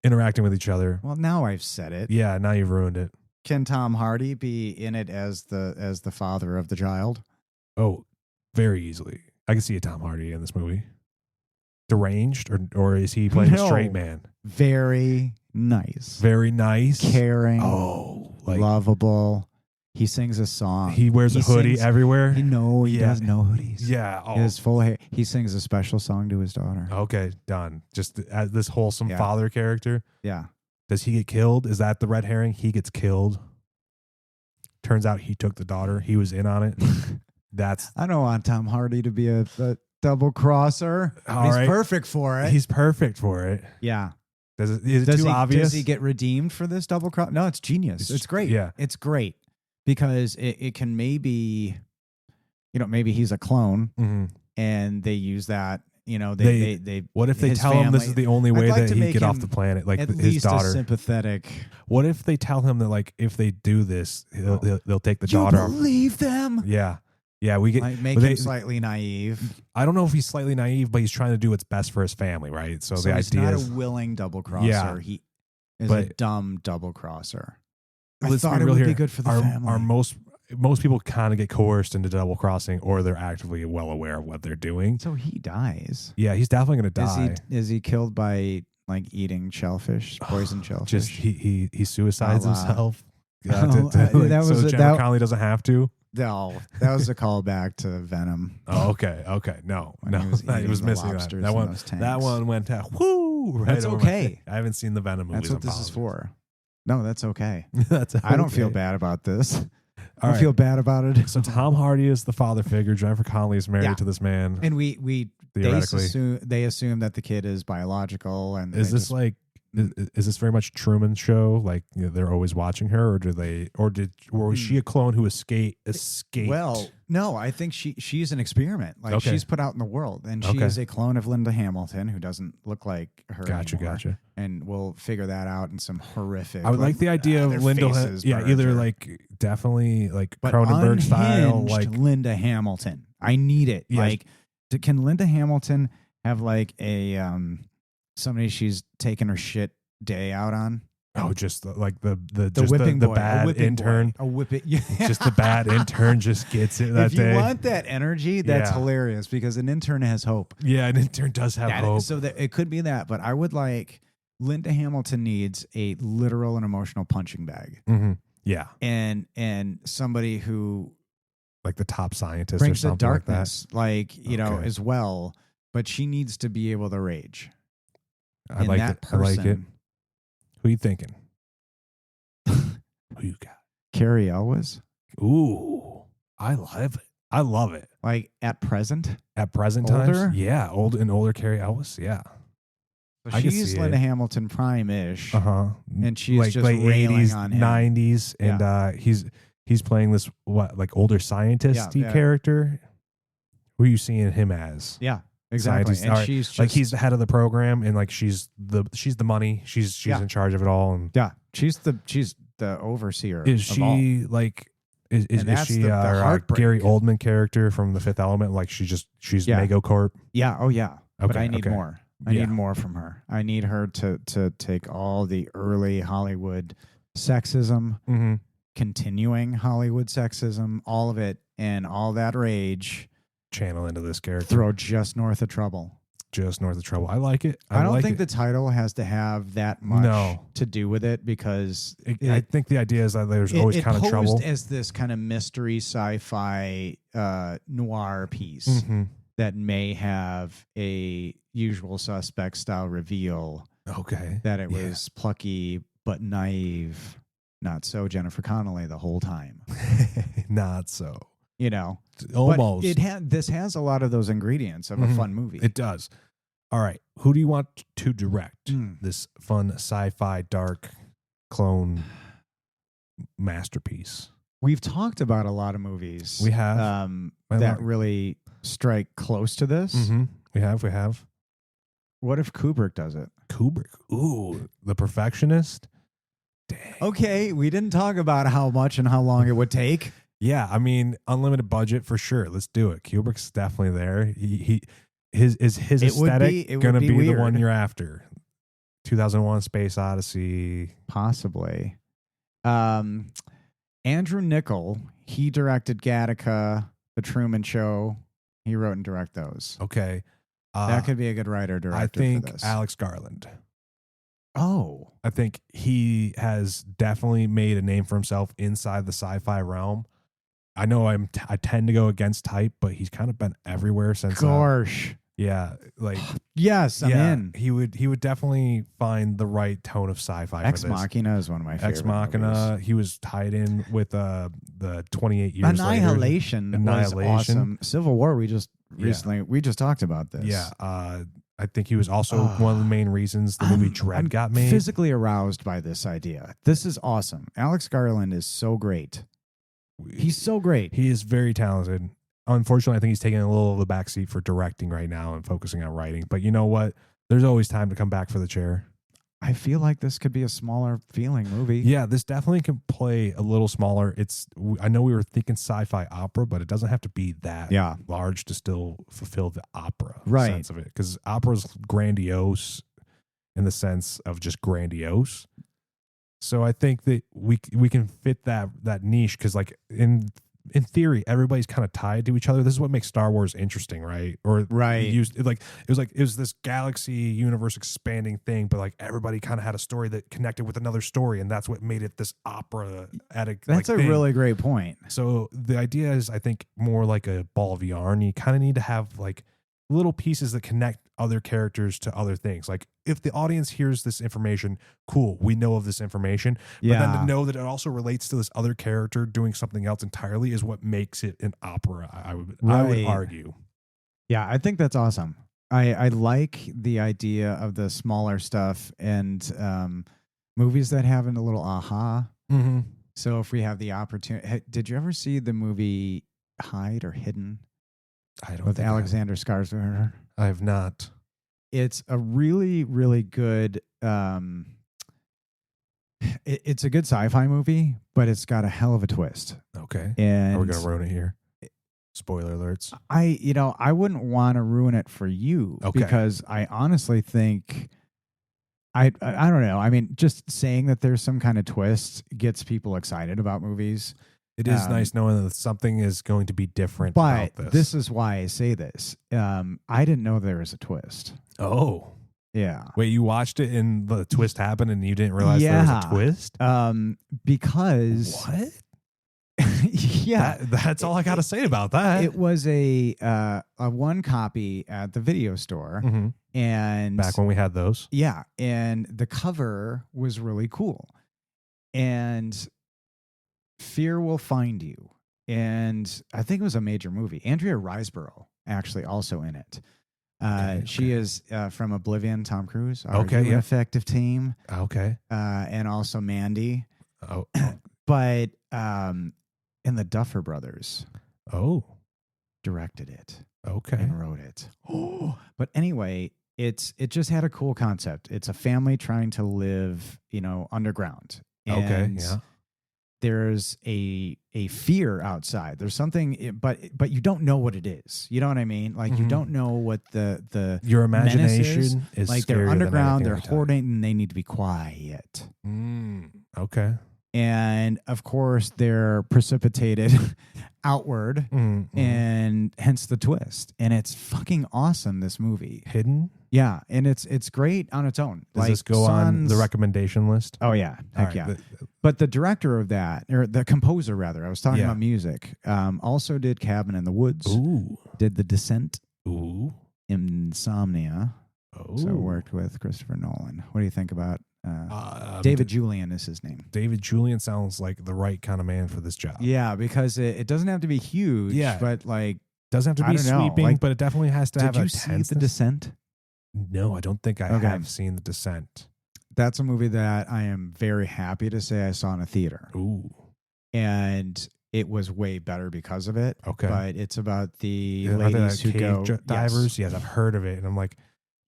interacting with each other. Well, now I've said it. Yeah, now you've ruined it. Can Tom Hardy be in it as the father of the child? Oh, very easily. I can see a Tom Hardy in this movie. Deranged, or is he playing a straight man? Very nice. Very nice. Caring. Oh, lovable. He sings a song. He wears a hoodie everywhere. He does no hoodies. Yeah. He has full hair. He sings a special song to his daughter. Okay, done. Just as this wholesome father character. Yeah. Does he get killed? Is that the red herring? He gets killed. Turns out he took the daughter. He was in on it. I don't want Tom Hardy to be a double crosser. He's perfect for it. He's perfect for it. Yeah. Is it too obvious? Does he get redeemed for this double cross? No, it's genius. It's great. Yeah. It's great because it can maybe he's a clone and they use that. They what if they tell him this is the only way that he get off the planet, like at his least daughter? A sympathetic. What if they tell him that like if they do this, they'll take the daughter? You believe them? Yeah, we get make him slightly naive. I don't know if he's slightly naive, but he's trying to do what's best for his family, right? So the he's idea not is a willing double crosser. He is a dumb double crosser. I let's thought be it real would here. be good for the family. Most people kind of get coerced into double crossing, or they're actively well aware of what they're doing. So he dies. Yeah, he's definitely going to die. Is he killed by like eating shellfish, poison shellfish? Just he suicides himself. Jennifer Connelly doesn't have to. No, that was a callback to Venom. Oh, okay. No, he was missing that. That one went whoo. Right. That's okay. I haven't seen the Venom movies. That's what this is for. No, that's okay. That's okay. I don't feel bad about this. I don't feel bad about it. So Tom Hardy is the father figure. Jennifer Connelly is married to this man. And they assume that the kid is biological. And is this is this very much Truman Show? Like they're always watching her, or was she a clone who escaped? Well, no, I think she's an experiment. Like she's put out in the world, and she is a clone of Linda Hamilton who doesn't look like her anymore. Gotcha. And we'll figure that out in some horrific. I would like the idea of Linda. Either like definitely like Cronenberg style, like Linda Hamilton. I need it. Yes. Like, can Linda Hamilton have like a somebody she's taking her shit day out on? Oh, just like the whipping boy, bad intern. A whipping, yeah. Just the bad intern just gets it that day. If you want that energy, that's hilarious because an intern has hope. Yeah, an intern does have hope. So that it could be that, but I would like Linda Hamilton needs a literal and emotional punching bag. Mm-hmm. Yeah, and somebody who like the top scientist brings or something the darkness, like that, as well. But she needs to be able to rage. I like it. I like it. Who are you thinking? Who you got? Carrie Elwes. Ooh, I love it. I love it. Like at present older? Times? Yeah, older Carrie Elwes. Yeah. So she's Linda Hamilton prime-ish. And she's like just railing 80s, on him. 90s, and he's playing this older scientist-y character. Who are you seeing him as? Yeah. Exactly, and she's just, like he's the head of the program, and like she's the money. She's in charge of it all, and she's the overseer. Is she like is she our Gary Oldman character from The Fifth Element? Like she's Megacorp. Yeah. Oh yeah. Okay, but I need more. I need more from her. I need her to take all the early Hollywood sexism, mm-hmm. continuing Hollywood sexism, all of it, and all that rage. Channel into this character. Throw just north of trouble. Just north of trouble. I like it. I don't think the title has to have that much to do with it because I think the idea is that there's always kind of trouble. It posed as this kind of mystery sci-fi noir piece that may have a Usual Suspect style reveal. Okay. That it was plucky but naive. Not so Jennifer Connelly the whole time. Not so. You know, almost. But this has a lot of those ingredients of a fun movie. It does. All right. Who do you want to direct this fun sci-fi dark clone masterpiece? We've talked about a lot of movies. We have that really strike close to this. Mm-hmm. We have. What if Kubrick does it? Kubrick. Ooh, The Perfectionist. Dang. Okay, we didn't talk about how much and how long it would take. Yeah, I mean, unlimited budget for sure. Let's do it. Kubrick's definitely there. His aesthetic going to be the one you're after. 2001: Space Odyssey, possibly. Andrew Niccol, he directed Gattaca, The Truman Show. He wrote and directed those. Okay, that could be a good writer director. I think for this. Alex Garland. Oh, I think he has definitely made a name for himself inside the sci-fi realm. I know I tend to go against type, but he's kind of been everywhere since. Gosh. Yeah, like yes, I'm in. He would definitely find the right tone of sci-fi. Ex Machina is one of my favorite. Ex Machina. Movies. He was tied in with the 28 years Annihilation. Later. Annihilation. Was awesome. Civil War. We just talked about this. Yeah. I think he was also one of the main reasons the movie Dread got made. Physically aroused by this idea. This is awesome. Alex Garland is so great. He's so great. He is very talented. Unfortunately, I think he's taking a little of the backseat for directing right now and focusing on writing. But you know what? There's always time to come back for the chair. I feel like this could be a smaller feeling movie. Yeah, this definitely can play a little smaller. I know we were thinking sci-fi opera, but it doesn't have to be that large to still fulfill the opera sense of it. Because opera's grandiose in the sense of just grandiose. So I think that we can fit that niche because, like, in theory, everybody's kind of tied to each other. This is what makes Star Wars interesting, right? Or it was this galaxy universe expanding thing, but like everybody kind of had a story that connected with another story, and that's what made it this opera. That's a really great point. So the idea is, I think, more like a ball of yarn. You kind of need to have like little pieces that connect other characters to other things. Like if the audience hears this information, cool, we know of this information. But then to know that it also relates to this other character doing something else entirely is what makes it an opera, I would argue. Yeah, I think that's awesome. I like the idea of the smaller stuff and movies that have a little aha. Mm-hmm. So if we have the opportunity, did you ever see the movie Hide or Hidden? I don't. With Alexander Skarsgård. I have not. It's a really, really good. It's a good sci-fi movie, but it's got a hell of a twist. Okay. And are we gonna ruin it here? Spoiler alerts. I wouldn't want to ruin it for you because I honestly think. I don't know. I mean, just saying that there's some kind of twist gets people excited about movies. It is nice knowing that something is going to be different but about this. This is why I say this. I didn't know there was a twist. Oh. Yeah. Wait, you watched it and the twist happened and you didn't realize there was a twist? Because... What? Yeah. That's all I got to say about that. It was a one copy at the video store. Mm-hmm. And back when we had those. Yeah. And the cover was really cool. And... Fear Will Find You. And I think it was a major movie. Andrea Riseborough actually also in it. She is from Oblivion, Tom Cruise. Effective team. Okay. And also Mandy. Oh. But and the Duffer Brothers. Oh. Directed it. Okay. And wrote it. Oh. But anyway, it just had a cool concept. It's a family trying to live, underground. And there's a fear outside. There's something, but you don't know what it is. You know what I mean? Like you don't know what the your imagination is. Like they're underground, they're hoarding, and they need to be quiet. Okay. And of course, they're precipitated outward, and hence the twist. And it's fucking awesome, this movie. Hidden? Yeah, and it's great on its own. Does this go on the recommendation list? Oh, yeah. Heck yeah. But the director of that, or the composer, rather, I was talking about music, also did Cabin in the Woods. Ooh. Did The Descent. Ooh. Insomnia. Oh. So worked with Christopher Nolan. What do you think about David Julian is his name. David Julian sounds like the right kind of man for this job. Yeah, because it doesn't have to be huge, but like doesn't have to be sweeping, like, but it definitely has to have a tenseness. Did you see The Descent? No, I don't think I have seen The Descent. That's a movie that I am very happy to say I saw in a theater. Ooh. And it was way better because of it. Okay. But it's about the ladies who go divers. Yes, I've heard of it. And I'm like,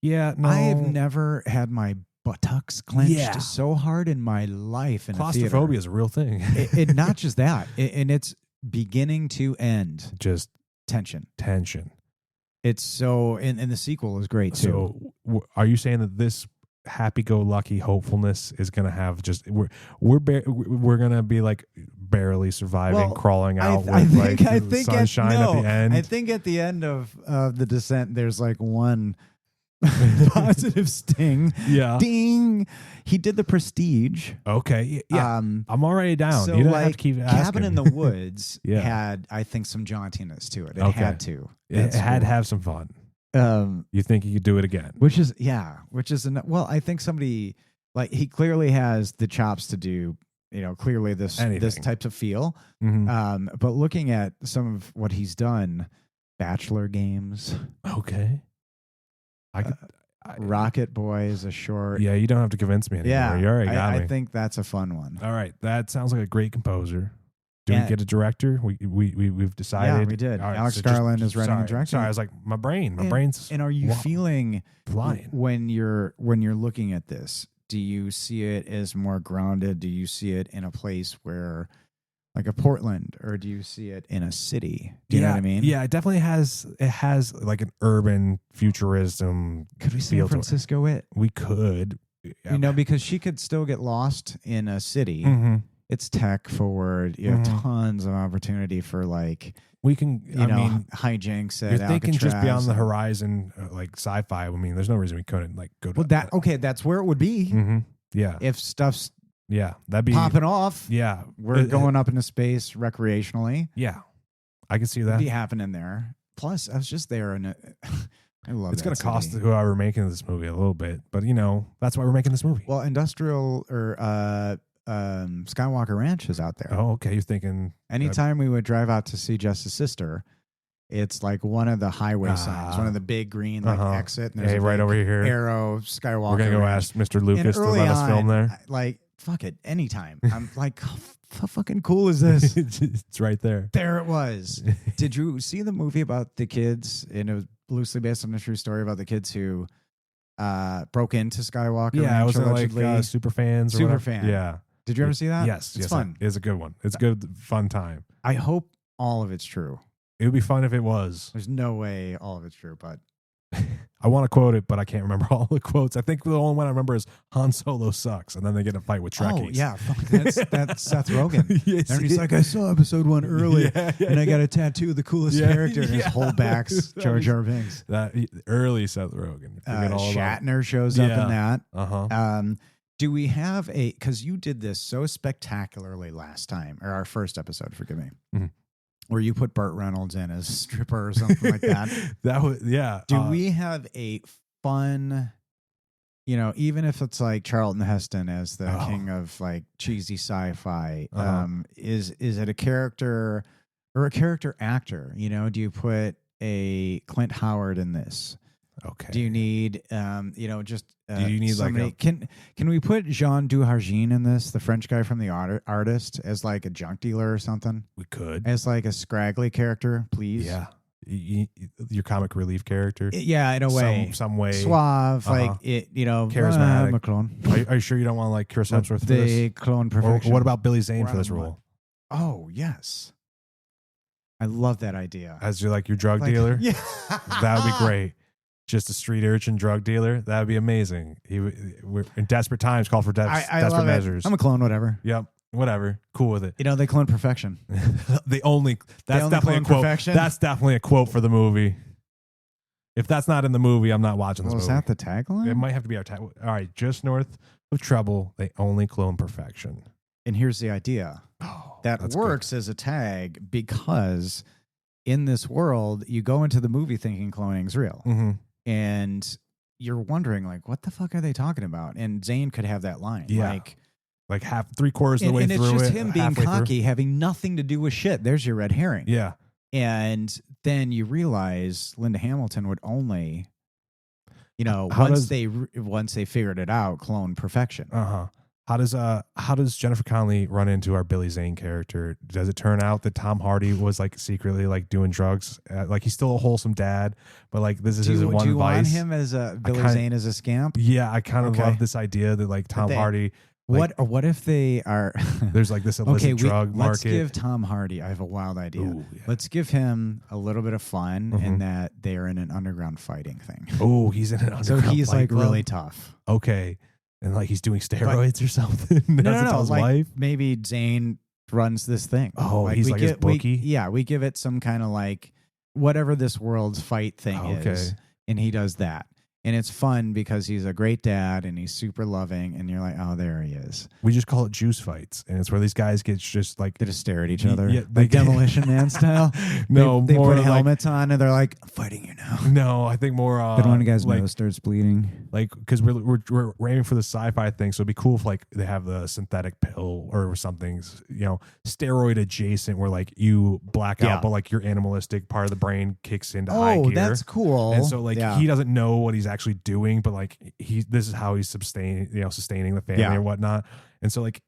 yeah, no. I have never had my buttocks clenched so hard in my life in a theater. Claustrophobia is a real thing. it not just that. And it's beginning to end. Just tension. It's so, and the sequel is great too. So are you saying that this happy-go-lucky hopefulness is going to have just we're going to be like barely surviving, crawling out with sunshine at the end? I think at the end of The Descent, there's like one positive sting. Yeah. Ding. He did The Prestige. Okay. Yeah. I'm already down. So you don't like have to keep asking. Cabin in the Woods had, I think, some jauntiness to it. It had to. It had to have some fun. You think you could do it again? Well, I think somebody like he clearly has the chops to do, clearly this type of feel. Mm-hmm. But looking at some of what he's done, Bachelor Games. Okay. Rocket Boy is a short. Yeah, you don't have to convince me anymore. Yeah, you already got me. I think that's a fun one. All right, that sounds like a great composer. Do we get a director? We've decided. Yeah, we did. Right, Alex Garland is writing and directing. Sorry, I was like, my brain's. And are you feeling blind when you're looking at this? Do you see it as more grounded? Do you see it in a place where, like a Portland, or do you see it in a city? Do you know what I mean? Yeah, it definitely has. It has like an urban futurism. Could we San Francisco it? We could. Because she could still get lost in a city. Mm-hmm. It's tech forward. You have tons of opportunity for we can. hijinks. You're thinking just beyond the horizon, like sci-fi. I mean, there's no reason we couldn't go to. Well, that's where it would be. Mm-hmm. Yeah, if stuff's that'd be popping off. Yeah, we're going up into space recreationally. Yeah, I can see that. It'd be happening there. Plus, I was just there, and I love. It's going to cost whoever making this movie a little bit, but that's why we're making this movie. Well, industrial or Skywalker Ranch is out there. Oh, okay. You're thinking anytime we would drive out to see Justice Sister, it's like one of the highway signs, one of the big green exit. And there's right over here. Arrow Skywalker. We're gonna go ask Mr. Lucas to let us film there. Fuck it, anytime. I'm like, how fucking cool is this? It's right there. There it was. Did you see the movie about the kids? And it was loosely based on a true story about the kids who broke into Skywalker. Yeah, Ranch, it was like super fans. Super fan. Yeah. Did you ever see that? Yes. It's fun. It's a good one. It's a good, fun time. I hope all of it's true. It would be fun if it was. There's no way all of it's true, but I want to quote it, but I can't remember all the quotes. I think the only one I remember is Han Solo sucks, and then they get in a fight with Trekkies. Oh, yeah. That's Seth Rogen. Yes, and he's like, I saw episode 1 early, and I got a tattoo of the coolest character, and his whole back's Jar Jar Binks. That early Seth Rogen. Shatner shows up in that. Uh-huh. Do we have because you did this so spectacularly last time, or our first episode, forgive me, where you put Burt Reynolds in as a stripper or something like that. That was, yeah. Do we have a fun, even if it's like Charlton Heston as the king of like cheesy sci-fi, is it a character or a character actor? Do you put a Clint Howard in this? Okay. Do you need, just do you need somebody? Can we put Jean Dujardin in this, the French guy from The Artist, as like a junk dealer or something? We could. As like a scraggly character, please. Yeah. Your comic relief character. Yeah, in a way. Some way. Suave, charismatic. Macron. Are you sure you don't want like Chris Hemsworth for the this? Clone perfection. Or what about Billy Zane for this role? Oh, yes. I love that idea. As your drug dealer? Yeah. That would be great. Just a street urchin drug dealer. That would be amazing. We're in desperate times. Call for desperate measures. I'm a clone, whatever. Yep. whatever, cool with it. You know, they clone perfection. That's definitely a quote. Perfection? That's definitely a quote for the movie. If that's not in the movie, I'm not watching this movie. Is that the tagline? It might have to be our tagline. All right, just north of trouble, they only clone perfection. And here's the idea. That works good as a tag because in this world, you go into the movie thinking cloning's real. And you're wondering, like, what the fuck are they talking about? And Zane could have that line. Yeah. Like half, 3/4 of the way through it. And it's just him being cocky, having nothing to do with shit. There's your red herring. Yeah. And then you realize Linda Hamilton would only, you know, once they figured it out, clone perfection. How does Jennifer Connelly run into our Billy Zane character? Does it turn out that Tom Hardy was like secretly like doing drugs? Like he's still a wholesome dad, but like this is his one vice. Do you want him as Billy Zane as a scamp? Yeah, I kind of love this idea that like Tom Hardy. Like, what if they are? There's like this illicit drug market. Let's give Tom Hardy. I have a wild idea. Ooh, yeah. Let's give him a little bit of fun in that they're in an underground fighting thing. Oh, he's in an underground. So he's like really tough. Okay. And like he's doing steroids or something. No. Like maybe Zane runs this thing. Oh, he's like his bookie. We give it some kind of like whatever this world's fight thing is, and he does that. And it's fun because he's a great dad and he's super loving, and you're like, oh, there he is. We just call it juice fights, and it's where these guys get just like they just stare at each other, like Demolition Man style. No, they put helmets on and they're like, I'm fighting you now. No, I think more. Then one guy's nose starts bleeding. Like because we're aiming for the sci-fi thing, so it'd be cool if like they have the synthetic pill or something, you know, steroid adjacent, where like you black out, but like your animalistic part of the brain kicks into high gear. Oh, that's cool. And so like he doesn't know what he's actually doing, but like this is how he's sustaining the family or whatnot. And so like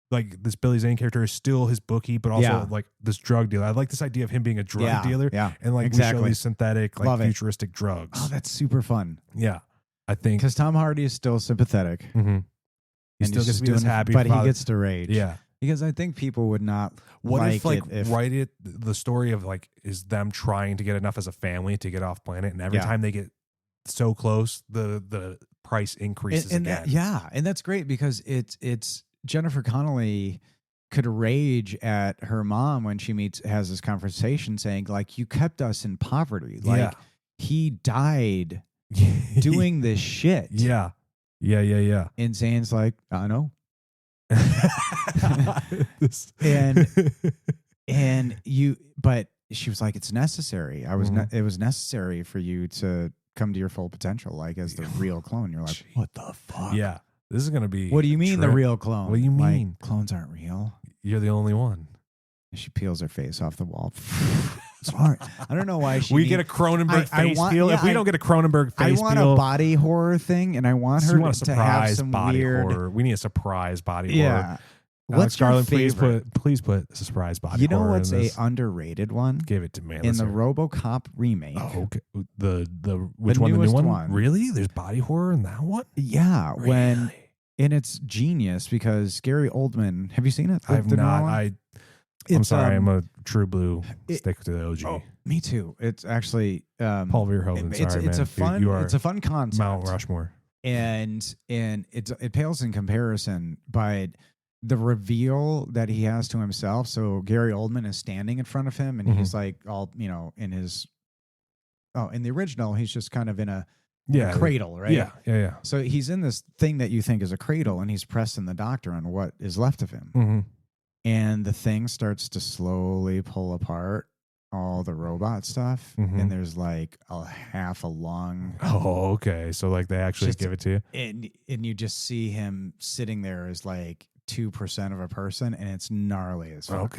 this Billy Zane character is still his bookie, but also like this drug dealer. I like this idea of him being a drug dealer. Yeah. And like we show these synthetic, like futuristic drugs. Oh, that's super fun. Yeah. I think because Tom Hardy is still sympathetic. He still gets to be this happy, but he gets to rage. Yeah. Because I think people would not the story of like is them trying to get enough as a family to get off planet, and every time they get so close, the price increases again. And that's great because it's Jennifer Connelly could rage at her mom when she has this conversation saying like, you kept us in poverty. Like he died doing this shit. Yeah. And Zane's like, I know. But she was like, it's necessary. It was necessary for you to come to your full potential, like as the real clone. You're like, what the fuck? Yeah, this is gonna be. What do you mean the real clone? What do you mean like, clones aren't real? You're the only one. And she peels her face off the wall. Sorry, I don't know why get a Cronenberg face peel. If we don't get a Cronenberg face peel, I want a body horror thing, and I want her to have some body weird horror. We need a surprise body horror. What's Garland? Please put a surprise body. You know what's a underrated one? Give it to me. In the RoboCop remake. Oh, okay. Which one? The new one? Really? There's body horror in that one? Yeah. Really? And it's genius because Gary Oldman. Have you seen it? I have not. I'm sorry. I'm a true blue. Stick to the OG. Oh, me too. It's actually Paul Verhoeven. It's a fun concept. Mount Rushmore. And it pales in comparison, but the reveal that he has to himself. So Gary Oldman is standing in front of him, and he's like all in his. Oh, in the original, he's just kind of in a cradle, right? Yeah. So he's in this thing that you think is a cradle, and he's pressing the doctor on what is left of him. And the thing starts to slowly pull apart all the robot stuff, and there's like half a lung. Oh, okay. So like they actually give it to you, and you just see him sitting there as like 2% of a person, and it's gnarly as fuck.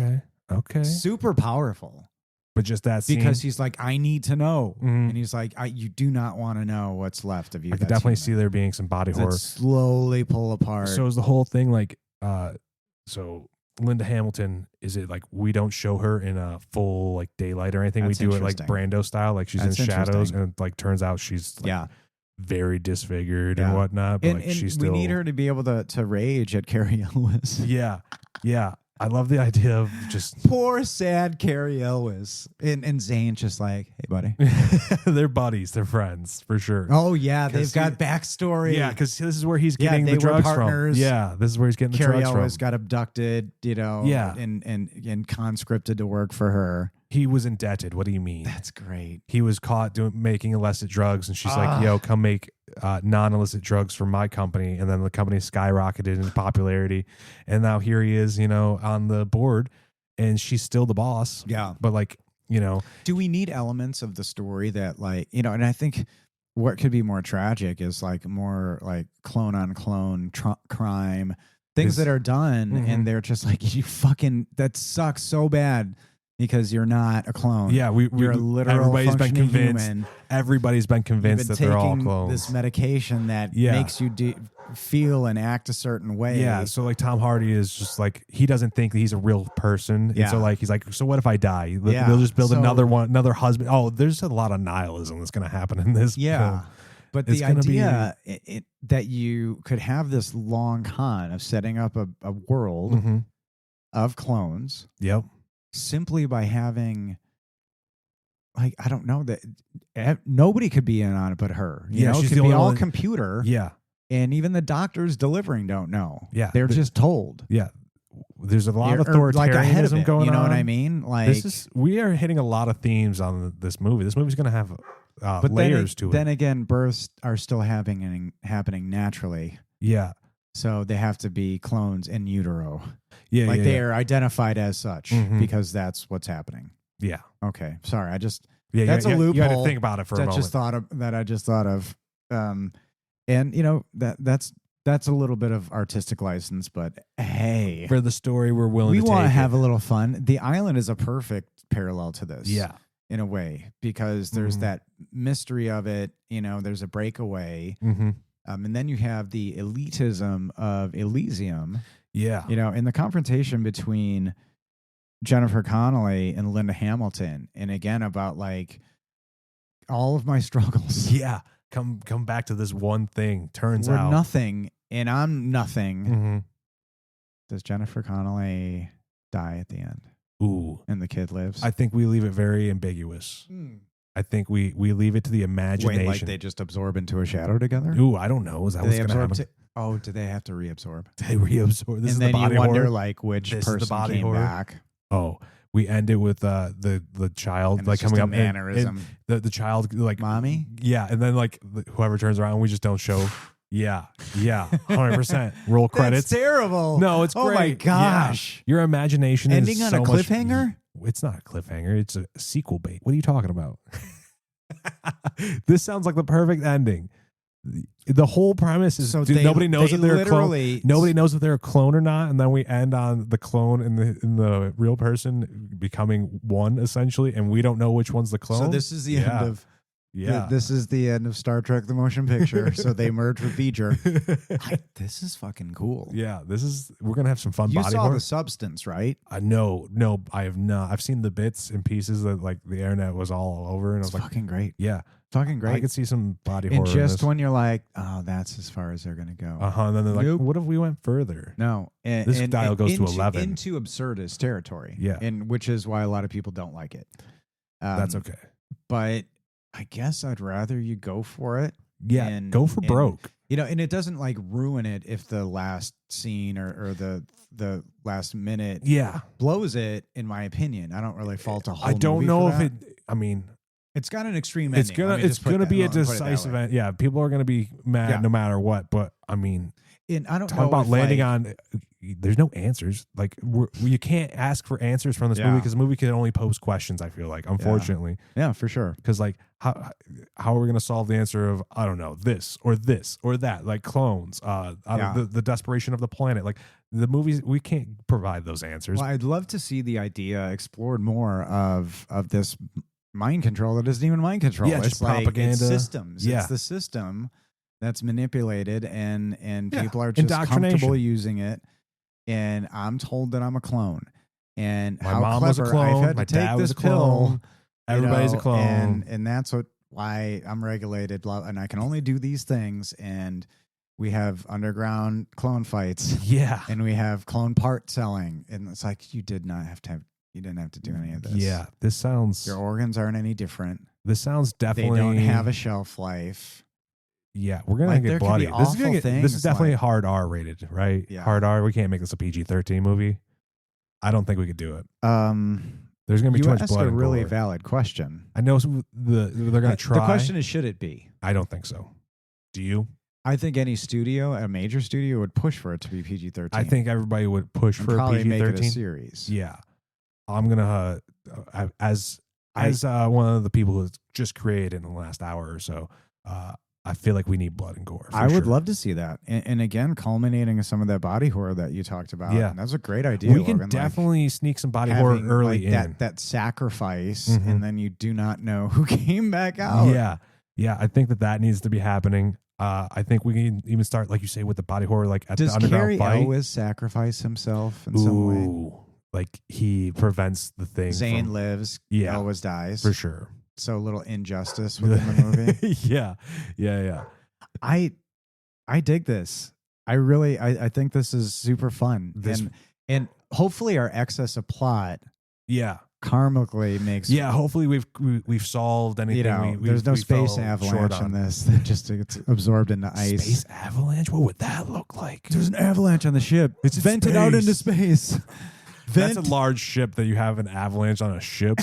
Okay. Super powerful. But just that scene? Because he's like, I need to know. And he's like, you do not want to know what's left of you. I could definitely see there being some body horror. Slowly pull apart. So is the whole thing like, so Linda Hamilton, is it like we don't show her in a full like daylight or anything? That's we do it like Brando style, like she's in shadows, and it like turns out she's like, very disfigured and whatnot. But and like she's still. We need her to be able to rage at Carrie Ellis. Yeah. I love the idea of just poor sad Carrie Elwes and Zane's just like, hey buddy. They're buddies, they're friends for sure. Oh yeah, they've got backstory. Yeah, because this is where he's getting the drugs from. Yeah, this is where he's getting the drugs from. Carrie Elwes got abducted, and conscripted to work for her. He was indebted. What do you mean? That's great. He was caught making illicit drugs, and she's like, yo, come make non-illicit drugs for my company. And then the company skyrocketed in popularity. And now here he is, on the board, and she's still the boss. Yeah. But do we need elements of the story that and I think what could be more tragic is more clone on clone crime, things that are done and they're just like, that sucks so bad. Because you're not a clone. Yeah, you're a literal everybody's been convinced. Human. Everybody's been convinced that they're all clones. This medication that makes you feel and act a certain way. Yeah, so Tom Hardy is just he doesn't think that he's a real person. Yeah. And so he's like, so what if I die? They'll just build another husband. Oh, there's a lot of nihilism that's going to happen in this film. But the idea that you could have this long con of setting up a world of clones. Yep. Simply by having, I don't know, that nobody could be in on it but her. You know, it could be all computer. Yeah. And even the doctors delivering don't know. Yeah. They're just told. Yeah. There's a lot of authoritarianism going on. You know what I mean? We are hitting a lot of themes on this movie. This movie's going to have layers to it. Then again, births are still happening naturally. Yeah. So they have to be clones in utero. Yeah, they are identified as such because that's what's happening. Yeah. Okay. Sorry. That's a loophole. You got to think about it for a moment. I just thought of. And that's a little bit of artistic license, but hey, for the story, we're willing. We want to have a little fun. The Island is a perfect parallel to this. Yeah. In a way, because there's that mystery of it. There's a breakaway. And then you have the elitism of Elysium. Yeah. In the confrontation between Jennifer Connelly and Linda Hamilton. And again, about all of my struggles. Yeah. Come back to this one thing. Turns out. We're nothing and I'm nothing. Does Jennifer Connelly die at the end? Ooh. And the kid lives? I think we leave it very ambiguous. I think we leave it to the imagination. Wait, they just absorb into a shadow together? Ooh, I don't know. Is that what's going to happen? Do they have to reabsorb? They reabsorb. This is the body horror. And then you wonder which person came back. Oh, we end it with the child coming up mannerism. And the child mommy. Yeah, and then whoever turns around, we just don't show. Yeah, 100%. Roll credits. That's terrible. No, it's great. Oh my gosh, your imagination ending is on a cliffhanger. It's not a cliffhanger. It's a sequel bait. What are you talking about? This sounds like the perfect ending. The whole premise is nobody knows if they're a clone. Nobody knows if they're a clone or not, and then we end on the clone and the real person becoming one essentially, and we don't know which one's the clone. So this is the end of. Yeah, this is the end of Star Trek: The Motion Picture. So they merge with Beecher. This is fucking cool. Yeah, we're gonna have some fun. You saw The Substance, right? No, I have not. I've seen the bits and pieces that the internet was all over, and I was fucking great. Yeah, fucking great. I could see some body horror. And just when you're like, oh, that's as far as they're gonna go. And then they're like, what if we went further? No, this dial goes to 11 into absurdist territory. Yeah, and which is why a lot of people don't like it. That's okay, but I guess I'd rather you go for it. Yeah, go for broke. And it doesn't ruin it if the last scene or the last minute blows it, in my opinion. I don't really fault a whole movie. I don't know if it, it's got an extreme ending. It's gonna be a decisive end. Yeah, people are gonna be mad no matter what, but and I don't talk know about landing on. There's no answers. You can't ask for answers from this movie because the movie can only pose questions. I feel like, unfortunately, yeah for sure. Because how are we going to solve the answer of I don't know this or that clones, the desperation of the planet, the movies we can't provide those answers. Well, I'd love to see the idea explored more of this mind control that isn't even mind control. Yeah, it's propaganda. It's systems. Yeah. It's the system that's manipulated and people are just comfortable using it. And I'm told that I'm a clone. And my how mom clever was a clone. I've had to take this pill. Everybody's a clone. And that's why I'm regulated. And I can only do these things. And We have underground clone fights. Yeah. And we have clone part selling. And it's like, you didn't have to do any of this. Yeah. This sounds... Your organs aren't any different. This sounds definitely... They don't have a shelf life. Yeah, we're going to get bloody. This is definitely hard R rated, right? Yeah. Hard R. We can't make this a PG-13 movie. I don't think we could do it. There's going to be too much blood. You asked a really valid question. I know they're going to try. The question is, should it be? I don't think so. Do you? I think any studio, a major studio, would push for it to be PG-13. I think everybody would push for a PG-13. Make it a series. Yeah. I'm going to, as one of the people who's just created in the last hour or so, I feel like we need blood and gore. I would love to see that. And again, culminating in some of that body horror that you talked about. Yeah. And that's a great idea. We can definitely sneak some body horror early in. That sacrifice, and then you do not know who came back out. Yeah. Yeah, I think that needs to be happening. I think we can even start, like you say, with the body horror, like at the underground fight. Does Carrie Elwes sacrifice himself in some way? Like he prevents the thing. Zane lives. Yeah. Elwes dies. For sure. So a little injustice within the movie. Yeah. I dig this. I think this is super fun. And hopefully our excess of plot. Yeah. Karmically makes. Yeah. Hopefully we've solved anything. There's no space avalanche in this that just gets absorbed into ice. Space avalanche? What would that look like? There's an avalanche on the ship. It's vented out into space. That's a large ship that you have an avalanche on a ship.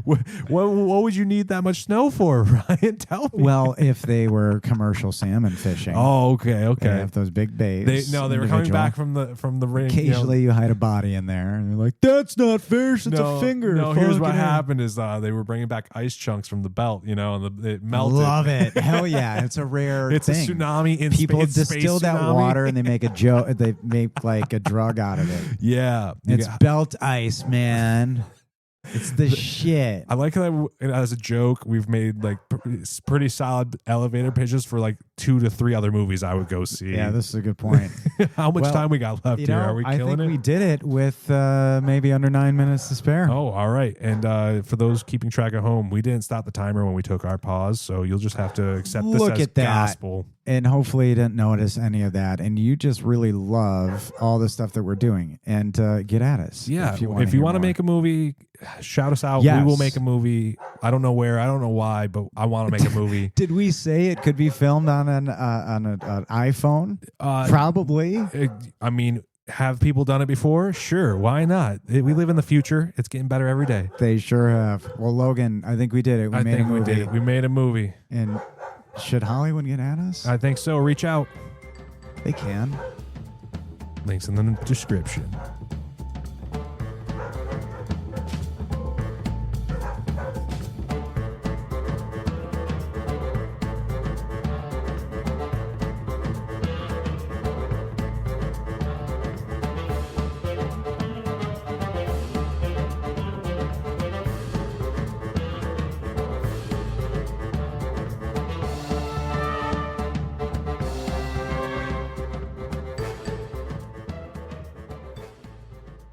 what would you need that much snow for, Ryan? Tell me. Well, if they were commercial salmon fishing. Oh, okay. They have those big baits. They were coming back from the ring. Occasionally you hide a body in there and you're like, that's not fish, it's a finger. No, here's what happened is they were bringing back ice chunks from the belt, and it melted. Love it. Hell yeah. It's a rare thing. It's a tsunami in People space. distill that water and they make they make like a drug out of it. Yeah. It's belt ice, man. It's the shit. I like how as a joke we've made like pretty solid elevator pitches for like 2 to 3 other movies I would go see. Yeah, this is a good point. How much time we got left here? Are we killing it? I think we did it with maybe under 9 minutes to spare. Oh, all right. And for those keeping track at home, we didn't stop the timer when we took our pause, so you'll just have to accept this as gospel. And hopefully you didn't notice any of that, and you just really love all the stuff that we're doing. And get at us. Yeah, if you want to make a movie, shout us out. Yes. We will make a movie. I don't know where, I don't know why, but I want to make a movie. Did we say it could be filmed on an iPhone? Probably. I mean, have people done it before? Sure, why not? We live in the future. It's getting better every day. They sure have. Well, Logan, I think we did it. We made a movie. And should Hollywood get at us? I think so. Reach out. They can. Links in the description.